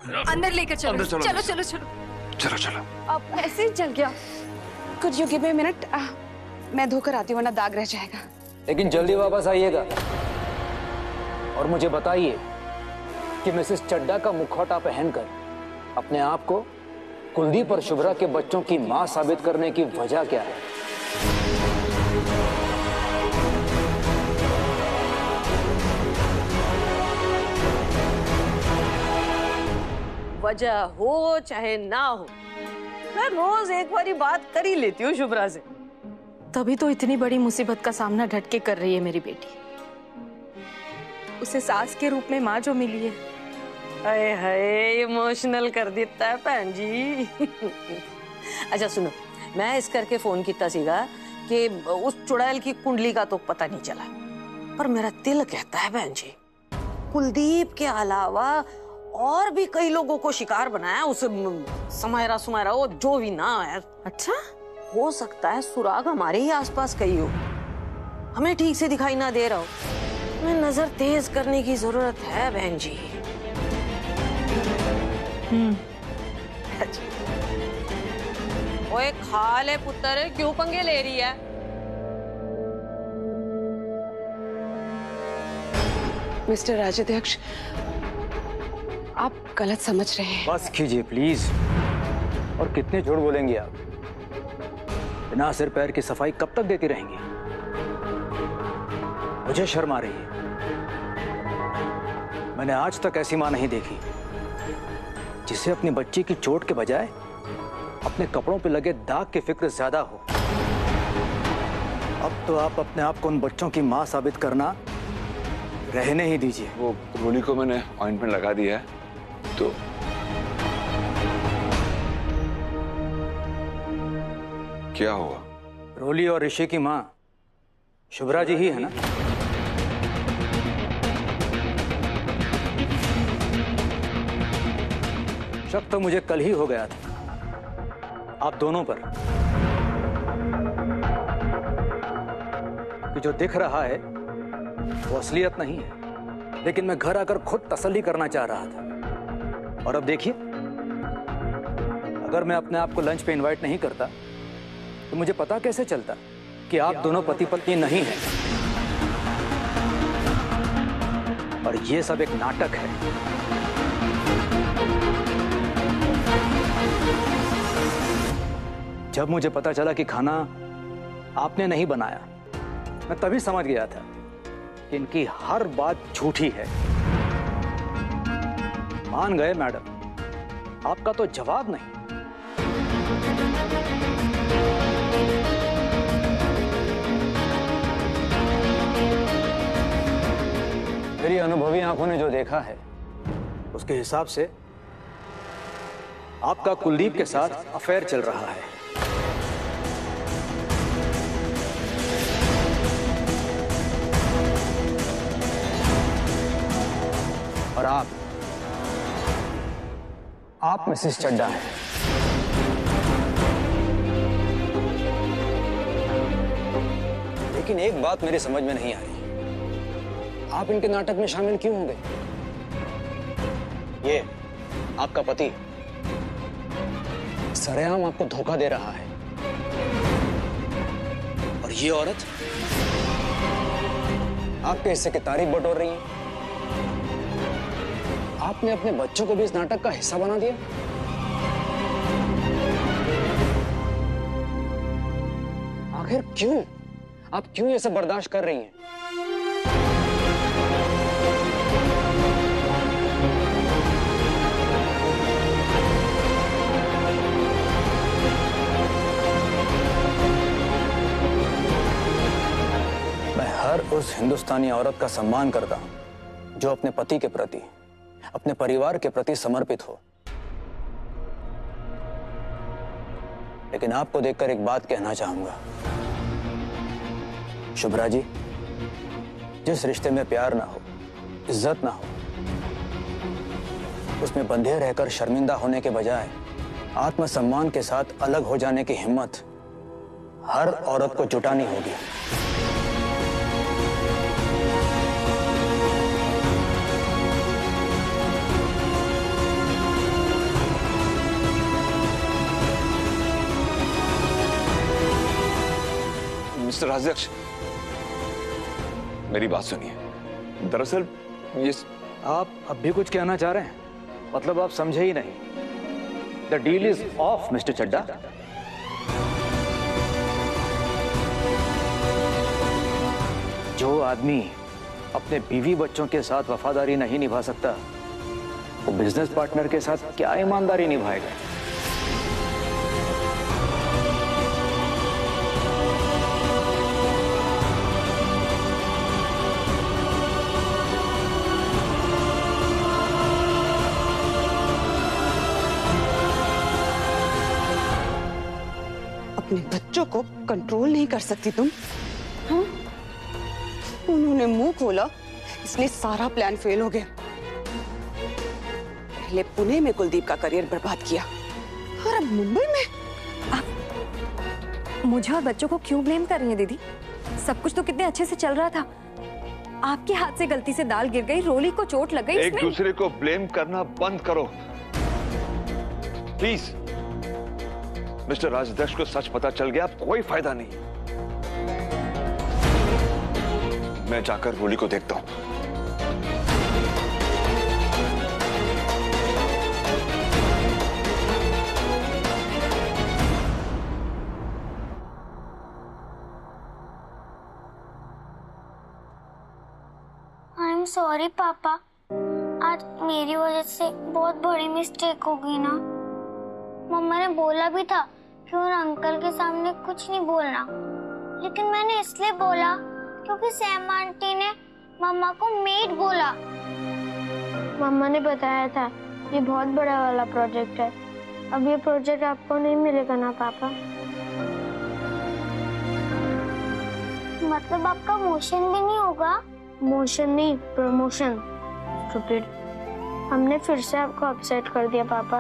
अंदर लेकर चलो। अंदर चलो। चलो चलो चलो चलो चलो। अब ऐसे ही जल गया। कुछ यू गिव मी मिनट, मैं धोकर आती हूँ वरना दाग रह जाएगा। लेकिन जल्दी वापस आइएगा और मुझे बताइए कि मिसेस चड्डा का मुखौटा पहनकर अपने आप को कुलदीप और शुभ्रा के बच्चों की मां साबित करने की वजह क्या है? वजह हो चाहे ना हो, मैं रोज एक बारी बात कर ही लेती हूँ शुभ्रा से। तभी तो इतनी बड़ी मुसीबत का सामना डट के कर रही है मेरी बेटी। उसे सास के रूप में माँ जो मिली है। हाय हाय, इमोशनल कर देता है बहन जी। अच्छा सुनो, मैं इस करके फोन किया सीगा कि उस चुड़ैल की कुंडली का तो पता नहीं चला, पर मेरा दिल कहता है बहन जी, कुलदीप के अलावा और भी कई लोगों को शिकार बनाया उस समायरा सुमायरा वो जो भी ना है। अच्छा, हो सकता है सुराग हमारे ही आसपास कहीं हो, हमें ठीक से दिखाई ना दे रहा हो। हमें नजर तेज करने की जरूरत है बहन जी। ओए खा ले पुत्र, क्यों पंगे ले रही है? मिस्टर राजाध्यक्ष, आप गलत समझ रहे हैं। बस कीजिए प्लीज। और कितने झूठ बोलेंगे आप? बिना सिर पैर की सफाई कब तक देती रहेंगी? मुझे शर्म आ रही है। मैंने आज तक ऐसी मां नहीं देखी जिसे अपनी बच्ची की चोट के बजाय अपने कपड़ों पे लगे दाग की फिक्र ज्यादा हो। अब तो आप अपने आप को उन बच्चों की मां साबित करना रहने ही दीजिए। वो रोली को मैंने ऑइंटमेंट लगा दिया है तो क्या हुआ? रोली और ऋषि की मां शुभ्रा जी ही है ना? शक तो मुझे कल ही हो गया था आप दोनों पर कि जो दिख रहा है वो असलियत नहीं है, लेकिन मैं घर आकर खुद तसल्ली करना चाह रहा था। और अब देखिए, अगर मैं अपने आप को लंच पे इनवाइट नहीं करता तो मुझे पता कैसे चलता कि आप दोनों पति पत्नी नहीं हैं और ये सब एक नाटक है। जब मुझे पता चला कि खाना आपने नहीं बनाया, मैं तभी समझ गया था कि इनकी हर बात झूठी है। मान गए मैडम, आपका तो जवाब नहीं। मेरी अनुभवी आंखों ने जो देखा है उसके हिसाब से आपका कुलदीप के साथ अफेयर चल रहा है। और आप मिसेस चड्डा हैं। लेकिन एक बात मेरी समझ में नहीं आ रही, आप इनके नाटक में शामिल क्यों हो गए? ये आपका पति सरेआम आपको धोखा दे रहा है और ये औरत आपके हिस्से की तारीफ बटोर रही है। आपने अपने बच्चों को भी इस नाटक का हिस्सा बना दिया। आखिर क्यों? आप क्यों ये सब बर्दाश्त कर रही हैं? मैं हर उस हिंदुस्तानी औरत का सम्मान करता हूं जो अपने पति के प्रति, अपने परिवार के प्रति समर्पित हो। लेकिन आपको देखकर एक बात कहना चाहूंगा, शुभ्रा जी, जिस रिश्ते में प्यार ना हो, इज्जत ना हो, उसमें बंधे रहकर शर्मिंदा होने के बजाय आत्मसम्मान के साथ अलग हो जाने की हिम्मत हर औरत को जुटानी होगी। मिस्टर राजाध्यक्ष, मेरी बात सुनिए। दरअसल ये आप अब भी कुछ कहना चाह रहे हैं? मतलब आप समझे ही नहीं। The deal is of mister Chadda. जो आदमी अपने बीवी बच्चों के साथ वफादारी नहीं निभा सकता, वो बिजनेस पार्टनर के साथ क्या ईमानदारी निभाएगा? अपने बच्चों को कंट्रोल नहीं कर सकती तुम? हाँ? उन्होंने मुंह खोला इसलिए सारा प्लान फेल हो गया। पहले पुणे में कुलदीप का करियर बर्बाद किया और अब मुंबई में। आप मुझे और बच्चों को क्यों ब्लेम कर रही हैं दीदी? सब कुछ तो कितने अच्छे से चल रहा था। आपके हाथ से गलती से दाल गिर गई, रोली को चोट लग गई। एक दूसरे को ब्लेम करना बंद करो प्लीज। मिस्टर राजाध्यक्ष को सच पता चल गया, अब कोई फायदा नहीं। मैं जाकर रोली को देखता हूं। आई एम सॉरी पापा, आज मेरी वजह से बहुत बड़ी मिस्टेक हो गई ना। मम्मा ने बोला भी था कि उन अंकल के सामने कुछ नहीं बोलना, लेकिन मैंने इसलिए बोला क्योंकि सैम आंटी ने मम्मा को मेड बोला। मम्मा ने बताया था ये बहुत बड़ा वाला प्रोजेक्ट है। अब ये प्रोजेक्ट आपको नहीं मिलेगा ना पापा? मतलब आपका मोशन भी नहीं होगा? मोशन नहीं, प्रमोशन। स्टूपिड, हमने फिर से आपको अपसेट कर दिया पापा।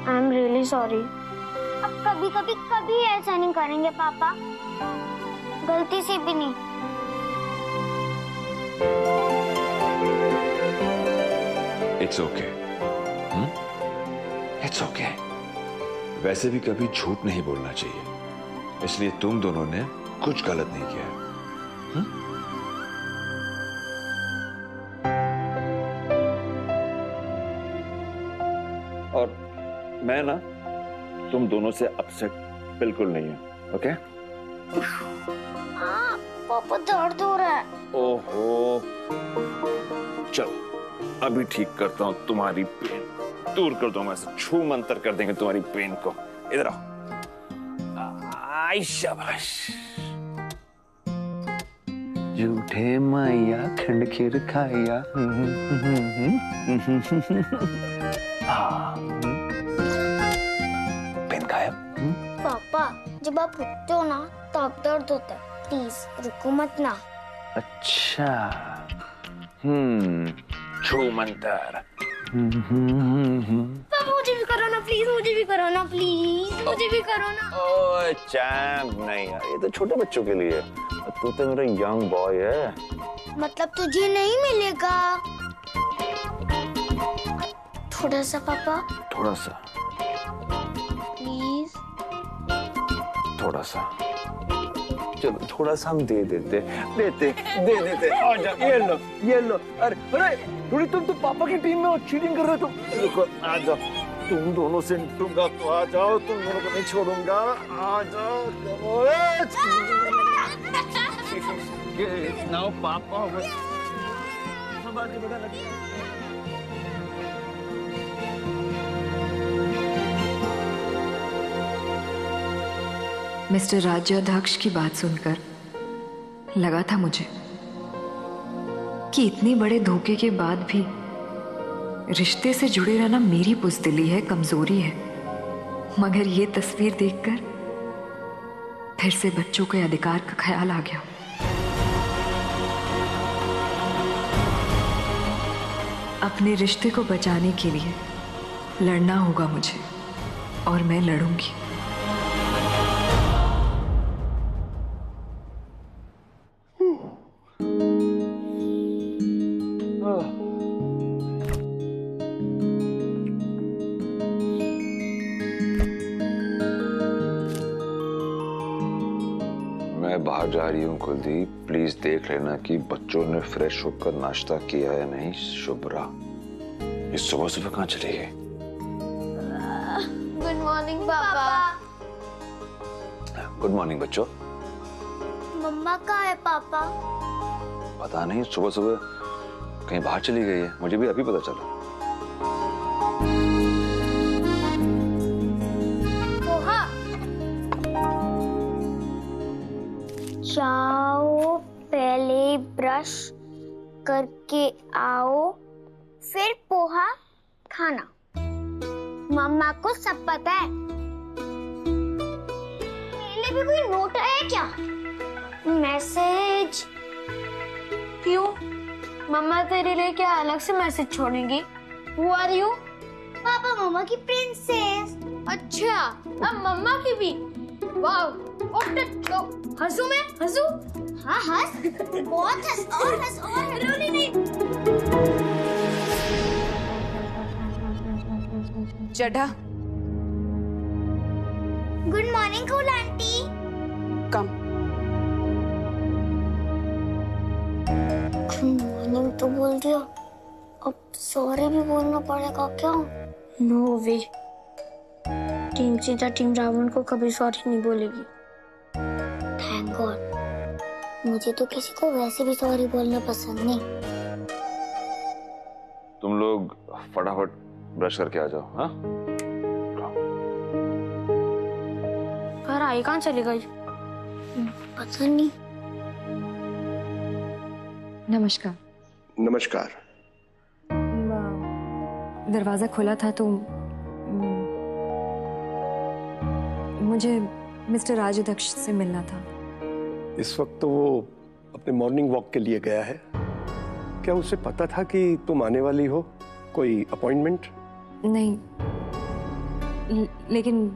I am really sorry. अब कभी ऐसा नहीं करेंगे पापा, गलती से भी नहीं। It's okay, it's okay. वैसे भी कभी झूठ नहीं बोलना चाहिए, इसलिए तुम दोनों ने कुछ गलत नहीं किया। और मैं ना तुम दोनों से अपसेट बिल्कुल नहीं हूं, ओके? हाँ पापा, दर्द हो रहा है। ओहो, चलो अभी ठीक करता हूँ तुम्हारी पेन, दूर कर दो। मैं छू मंतर कर देंगे तुम्हारी पेन को। इधर आओ। आई शाबाश। झूठे मैया खंड खीर खाया। पेन गायब। पापा, जब आप रुकते हो ना तब दर्द होता है। प्लीज रुको मत ना। अच्छा, छू मंतर। पापा मुझे भी करो ना प्लीज, मुझे भी करो ना प्लीज, मुझे भी करो ना। ओह चैम्प, नहीं यार, ये तो छोटे बच्चों के लिए। तू तो मेरा यंग बॉय है। मतलब तुझे नहीं मिलेगा? थोड़ा सा पापा, थोड़ा सा, प्लीज। थोड़ा सा, चलो थोड़ा सा हम दे देते। दे देते। आ जा, ये लो। अरे थोड़ी, तुम तो पापा की टीम में हो, चीटिंग कर रहे हो तुम। रुको, आ जाओ। तुम दोनों से निपटूंगा तो आ जाओ, तुम दोनों को नहीं छोड़ूंगा। आ जाओ। नाउ पापा संभाल के बेटा। मिस्टर राज्याध्यक्ष की बात सुनकर लगा था मुझे कि इतने बड़े धोखे के बाद भी रिश्ते से जुड़े रहना मेरी बुज़दिली है, कमजोरी है। मगर ये तस्वीर देखकर फिर से बच्चों के अधिकार का ख्याल आ गया। अपने रिश्ते को बचाने के लिए लड़ना होगा मुझे, और मैं लड़ूंगी। बाहर जा रही हूँ कुलदीप, प्लीज देख लेना कि बच्चों ने फ्रेश होकर नाश्ता किया है नहीं। शुभ्रा ये सुबह सुबह कहाँ चली गई? गुड मॉर्निंग पापा। गुड मॉर्निंग बच्चों। मम्मा कहाँ है पापा? पता नहीं, सुबह सुबह कहीं बाहर चली गई है, मुझे भी अभी पता चला। पोहा। जाओ पहले ब्रश करके आओ, फिर पोहा खाना। मम्मा को सब पता है। मेरे लिए भी कोई नोट है क्या? मैसेज? क्यों? मम्मा तेरे लिए क्या अलग से मैसेज छोड़ेंगी? Who are you? पापा मम्मा की प्रिंसेस। अच्छा, अब मम्मा की भी। वाव, हंसू मैं? हंसू? हाँ हंस, बहुत हंस और रोनी नहीं। Chaddha, good morning cool aunty. Come. Good morning तो बोल दिया, अब सॉरी भी बोलना पड़ेगा क्या? No way, team Sita team Ravan को कभी सॉरी नहीं बोलेगी। थैंक गॉड, मुझे तो किसी को वैसे भी सॉरी बोलना पसंद नहीं। तुम लोग फटाफट ब्रश करके आ जाओ। हाँ, पर आई कहाँ चली गई? पता नहीं। नमस्कार। नमस्कार। दरवाजा खुला था तो मुझे मिस्टर राजाध्यक्ष से मिलना था। इस वक्त तो वो अपने मॉर्निंग वॉक के लिए गया है। क्या उसे पता था कि तुम आने वाली हो? कोई अपॉइंटमेंट? नहीं, लेकिन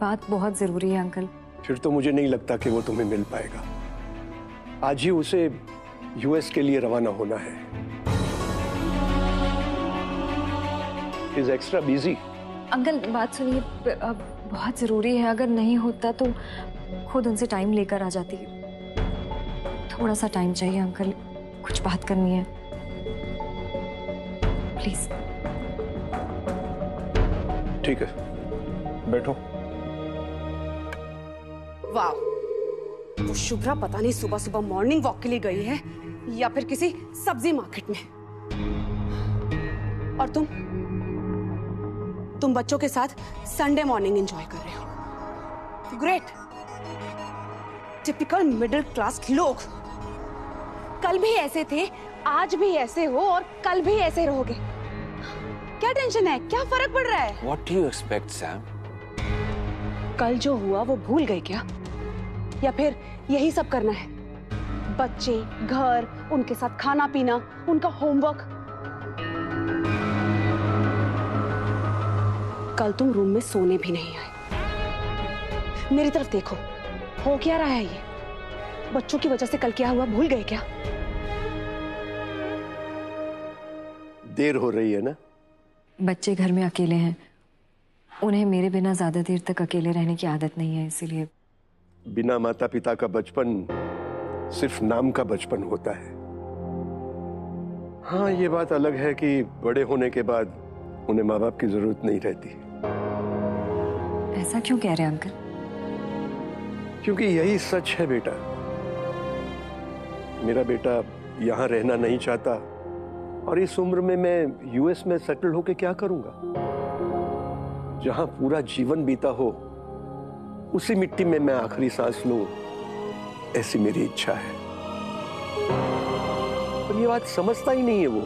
बात बहुत जरूरी है अंकल। फिर तो मुझे नहीं लगता कि वो तुम्हें मिल पाएगा। आज ही उसे यूएस के लिए रवाना होना है। Is extra busy. अंकल बात सुनिए, बहुत जरूरी है। अगर नहीं होता तो खुद उनसे टाइम लेकर आ जाती। थोड़ा सा टाइम चाहिए अंकल, कुछ बात करनी है, प्लीज। ठीक है, बैठो। वाह, वो शुभ्रा पता नहीं सुबह सुबह मॉर्निंग वॉक के लिए गई है या फिर किसी सब्जी मार्केट में। और तुम बच्चों के साथ संडे मॉर्निंग एंजॉय कर रहे हो। ग्रेट। टिपिकल मिडिल क्लास लोग। कल भी ऐसे थे, आज भी ऐसे हो और कल भी ऐसे रहोगे। क्या टेंशन है? क्या फर्क पड़ रहा है? What do you expect, Sam? कल जो हुआ वो भूल गए क्या? या फिर यही सब करना है? बच्चे, घर, उनके साथ खाना पीना, उनका होमवर्क। कल तुम रूम में सोने भी नहीं आए। मेरी तरफ देखो, हो क्या रहा है ये? बच्चों की वजह से कल क्या हुआ भूल गए क्या? देर हो रही है ना? बच्चे घर में अकेले हैं, उन्हें मेरे बिना ज्यादा देर तक अकेले रहने की आदत नहीं है, इसीलिए। बिना माता पिता का बचपन सिर्फ नाम का बचपन होता है। हाँ, ये बात अलग है कि बड़े होने के बाद उन्हें माँ बाप की जरूरत नहीं रहती। ऐसा क्यों कह रहे हैं अंकल? क्योंकि यही सच है बेटा। मेरा बेटा यहाँ रहना नहीं चाहता और इस उम्र में मैं यूएस में सेटल होके क्या करूंगा? जहां पूरा जीवन बीता हो उसी मिट्टी में मैं आखिरी सांस लूं, ऐसी मेरी इच्छा है। पर ये बात समझता ही नहीं है वो।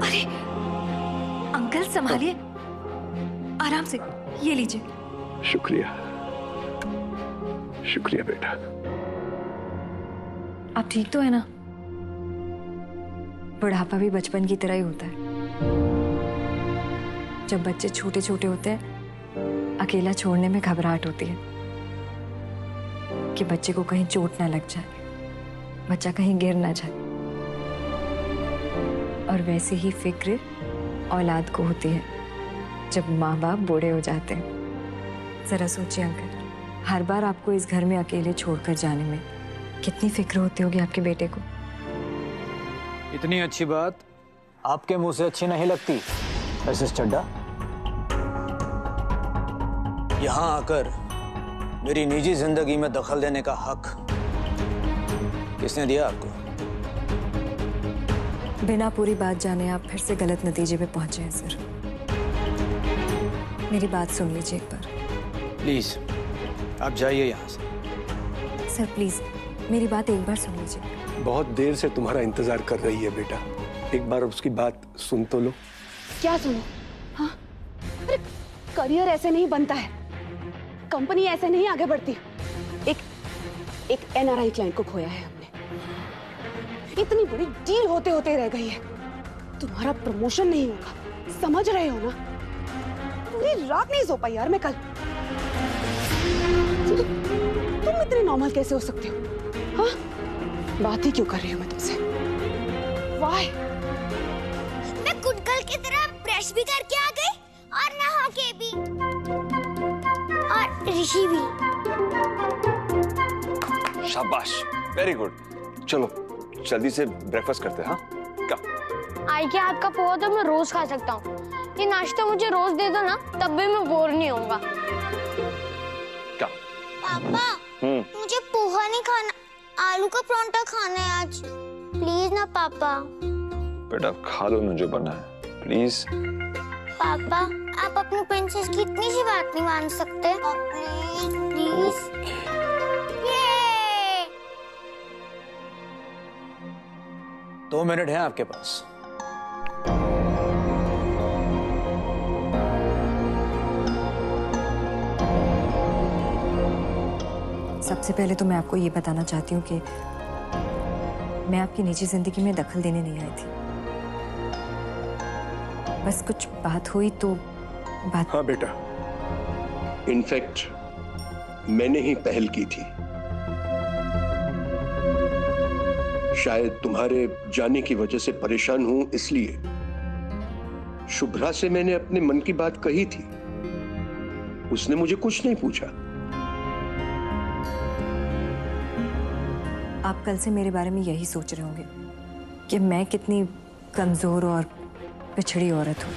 अरे अंकल संभालिए, आराम से, ये लीजिए। शुक्रिया, शुक्रिया बेटा। आप ठीक तो है ना? बुढ़ापा भी बचपन की तरह ही होता है। जब बच्चे छोटे छोटे होते हैं, अकेला छोड़ने में घबराहट होती है कि बच्चे को कहीं चोट ना लग जाए, बच्चा कहीं गिर ना जाए। और वैसे ही फिक्र औलाद को होती है जब माँ बाप बूढ़े हो जाते हैं। जरा सोचिए अंकल, हर बार आपको इस घर में अकेले छोड़कर जाने में कितनी फिक्र होती होगी आपके बेटे को। इतनी अच्छी बात आपके मुंह से अच्छी नहीं लगती मिसेस चड्ढा। यहां आकर मेरी निजी जिंदगी में दखल देने का हक किसने दिया आपको? बिना पूरी बात जाने आप फिर से गलत नतीजे पे पहुंचे हैं सर। मेरी बात सुन लीजिए एक बार। प्लीज आप जाइए यहाँ से। सर प्लीज मेरी बात एक बार सुन लीजिए। बहुत देर से तुम्हारा इंतजार कर रही है बेटा, एक बार उसकी बात सुन तो लो। क्या सुनो? हाँ, अरे करियर ऐसे नहीं बनता है, कंपनी ऐसे नहीं आगे बढ़ती। एक NRI क्लाइंट को खोया है हमने, इतनी बड़ी डील होते होते रह गई है। तुम्हारा प्रमोशन नहीं होगा, समझ रहे हो ना? पूरी रात नहीं सो पाई यार मैं कल। तुम इतने नॉर्मल कैसे हो सकते हो? हाँ, बात ही क्यों कर रही हूँ मैं तुमसे? वाह, मैं गुडगर्ल की तरह ब्रश भी करके आ गई और नहा के भी, और ऋषि भी। शाबाश, वेरी गुड। चलो जल्दी से ब्रेकफास्ट करते हैं। हाँ क्या? आई के हाथ का पोहा तो मैं रोज खा सकता हूँ, ये नाश्ता मुझे रोज दे दो ना, तब भी मैं बोर नहीं होऊंगा। क्या? पापा, मुझे पोहा नहीं खाना, आलू का परांठा खाना है आज, प्लीज ना पापा। बेटा खा लो ना जो बना है, प्लीज। पापा आप अपनी प्रिंसेस की इतनी सी बात नहीं मान सकते? Please please. ये 2 मिनट हैं आपके पास। सबसे पहले तो मैं आपको ये बताना चाहती हूँ कि मैं आपकी निजी जिंदगी में दखल देने नहीं आई थी। बस कुछ बात हुई तो बात। हाँ बेटा, इनफैक्ट मैंने ही पहल की थी। शायद तुम्हारे जाने की वजह से परेशान हूं, इसलिए शुभ्रा से मैंने अपने मन की बात कही थी। उसने मुझे कुछ नहीं पूछा। आप कल से मेरे बारे में यही सोच रहे होंगे कि मैं कितनी कमजोर और पिछड़ी औरत हूं।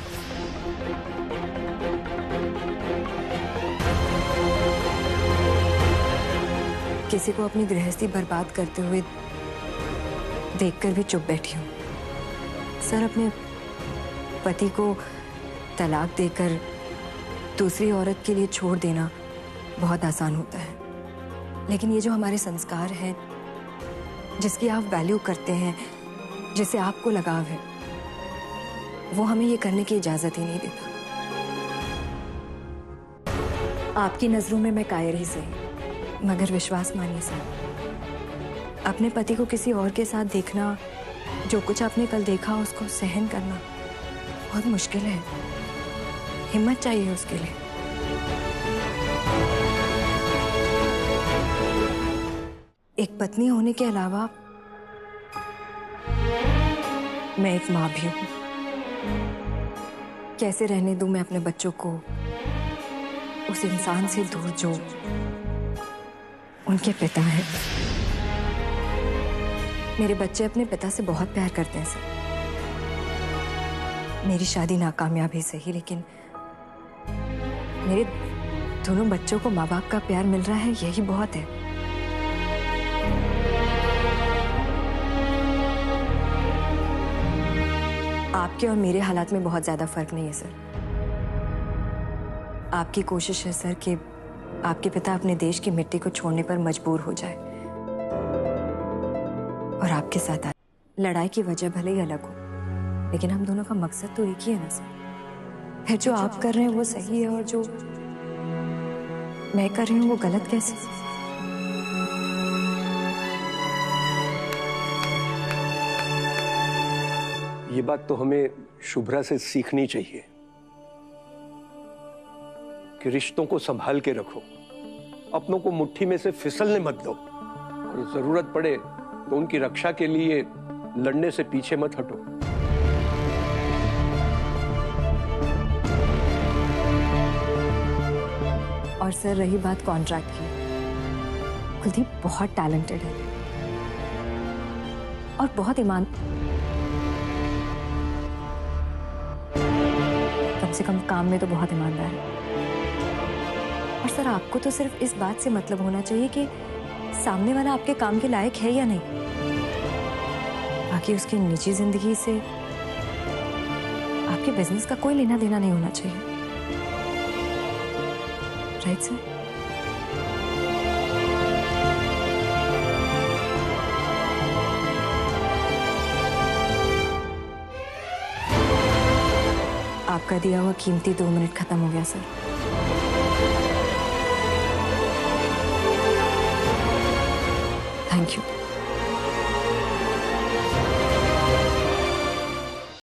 किसी को अपनी गृहस्थी बर्बाद करते हुए देखकर भी चुप बैठी हूं। सर, अपने पति को तलाक देकर दूसरी औरत के लिए छोड़ देना बहुत आसान होता है, लेकिन ये जो हमारे संस्कार हैं, जिसकी आप वैल्यू करते हैं, जिसे आपको लगाव है, वो हमें ये करने की इजाजत ही नहीं देता। आपकी नजरों में मैं कायर ही सही, मगर विश्वास मानिए सर, अपने पति को किसी और के साथ देखना, जो कुछ आपने कल देखा उसको सहन करना बहुत मुश्किल है। हिम्मत चाहिए उसके लिए। एक पत्नी होने के अलावा मैं एक माँ भी हूं। कैसे रहने दूं मैं अपने बच्चों को उस इंसान से दूर जो उनके पिता हैं। मेरे बच्चे अपने पिता से बहुत प्यार करते हैं सर। मेरी शादी नाकामयाब ही सही, लेकिन मेरे दोनों बच्चों को माँ बाप का प्यार मिल रहा है, यही बहुत है। आपके और मेरे हालात में बहुत ज्यादा फर्क नहीं है सर। आपकी कोशिश है सर कि आपके पिता अपने देश की मिट्टी को छोड़ने पर मजबूर हो जाए और आपके साथ आए। लड़ाई की वजह भले ही अलग हो, लेकिन हम दोनों का मकसद तो एक ही है ना सर। फिर जो आप कर रहे हैं वो सही है और जो मैं कर रही हूँ वो गलत कैसे? ये बात तो हमें शुभ्रा से सीखनी चाहिए कि रिश्तों को संभाल के रखो, अपनों को मुट्ठी में से फिसलने मत दो, और जरूरत पड़े तो उनकी रक्षा के लिए लड़ने से पीछे मत हटो। सर रही बात कॉन्ट्रैक्ट की, कुलदीप बहुत टैलेंटेड है और बहुत ईमान, कम से कम काम में तो बहुत ईमानदार है। और सर आपको तो सिर्फ इस बात से मतलब होना चाहिए कि सामने वाला आपके काम के लायक है या नहीं, बाकी उसकी निजी जिंदगी से आपके बिजनेस का कोई लेना देना नहीं होना चाहिए। Right sir? आपका दिया हुआ कीमती 2 मिनट खत्म हो गया सर। Thank you.